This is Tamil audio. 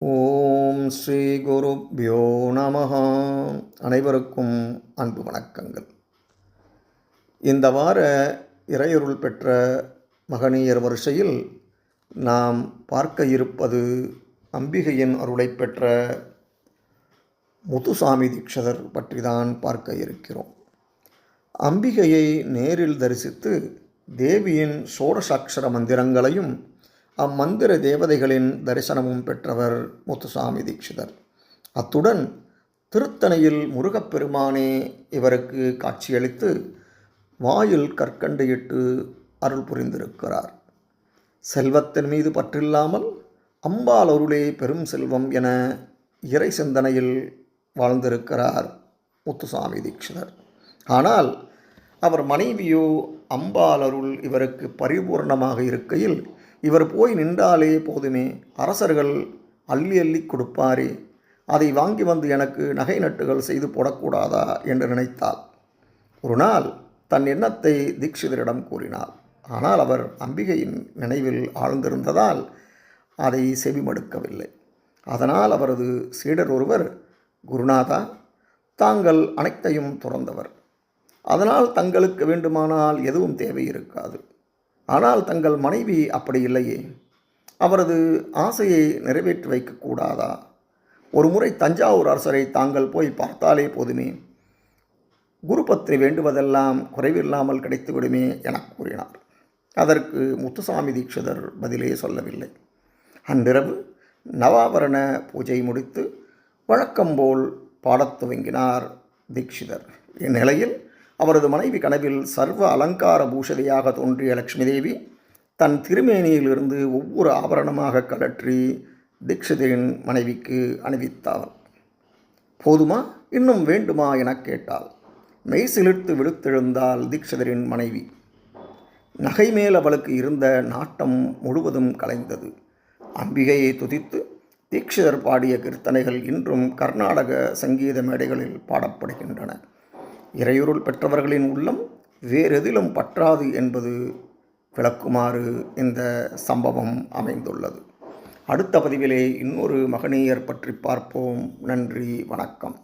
ஓம் ஸ்ரீ குருப்யோ நமஹ. அனைவருக்கும் அன்பு வணக்கங்கள். இந்த வார இறையருள் பெற்ற மகனியர் வரிசையில் நாம் பார்க்க இருப்பது அம்பிகையின் அருளை பெற்ற முத்துசாமி தீட்சிதர் பற்றி தான் பார்க்க இருக்கிறோம். அம்பிகையை நேரில் தரிசித்து தேவியின் சோடசாட்சர மந்திரங்களையும் அம்மந்திர தேவதைகளின் தரிசனமும் பெற்றவர் முத்துசாமி தீட்சிதர். அத்துடன் திருத்தணையில் முருகப்பெருமானே இவருக்கு காட்சியளித்து வாயில் கற்கண்டு இட்டு அருள் புரிந்திருக்கிறார். செல்வத்தின் மீது பற்றில்லாமல் அம்பாள் அருளே பெரும் செல்வம் என இறை சிந்தனையில் வாழ்ந்திருக்கிறார் முத்துசாமி தீட்சிதர். ஆனால் அவர் மனைவியோ அம்பாள் அருள் இவருக்கு பரிபூர்ணமாக இருக்கையில் இவர் போய் நின்றாலே போதுமே, அரசர்கள் அள்ளி அள்ளி கொடுப்பாரே, அதை வாங்கி வந்து எனக்கு நகை நட்டுகள் செய்து போடக்கூடாதா என்று நினைத்தாள். ஒரு நாள் தன் எண்ணத்தை தீட்சிதரிடம் கூறினார். ஆனால் அவர் அம்பிகையின் நினைவில் ஆழ்ந்திருந்ததால் அதை செவிமடுக்கவில்லை. அதனால் அவரது சீடர் ஒருவர், குருநாதா, தாங்கள் அனைத்தையும் துறந்தவர், அதனால் தங்களுக்கு வேண்டுமானால் எதுவும் தேவை இருக்காது. ஆனால் தங்கள் மனைவி அப்படி இல்லையே, அவரது ஆசையை நிறைவேற்றி வைக்கக்கூடாதா? ஒரு முறை தஞ்சாவூர் அரசரை தாங்கள் போய் பார்த்தாலே போதுமே, குருபத்னி வேண்டுவதெல்லாம் குறைவில்லாமல் கிடைத்துவிடுமே என கூறினார். அதற்கு முத்துசாமி தீட்சிதர் பதிலே சொல்லவில்லை. அன்றிரவு நவாபரண பூஜை முடித்து வழக்கம்போல் பாடத் துவங்கினார் தீட்சிதர். இந்நிலையில் அவரது மனைவி கனவில் சர்வ அலங்கார பூஷதியாக தோன்றிய லக்ஷ்மி தேவி தன் திருமேனியிலிருந்து ஒவ்வொரு ஆபரணமாக கழற்றி தீட்சிதரின் மனைவிக்கு அணிவித்தாள். போதுமா, இன்னும் வேண்டுமா என கேட்டாள். மெய் சிலிர்த்து விழுத்தெழுந்தாள் தீட்சிதரின் மனைவி. நகை மேல் அவளுக்கு இருந்த நாட்டம் முழுவதும் கலைந்தது. அம்பிகையை துதித்து தீட்சிதர் பாடிய கீர்த்தனைகள் இன்றும் கர்நாடக சங்கீத மேடைகளில் பாடப்படுகின்றன. இறையருள் பெற்றவர்களின் உள்ளம் வேறெதிலும் பற்றாது என்பது விளக்குமாறு இந்த சம்பவம் அமைந்துள்ளது. அடுத்த பதிவிலே இன்னொரு மகனியர் பற்றி பார்ப்போம். நன்றி, வணக்கம்.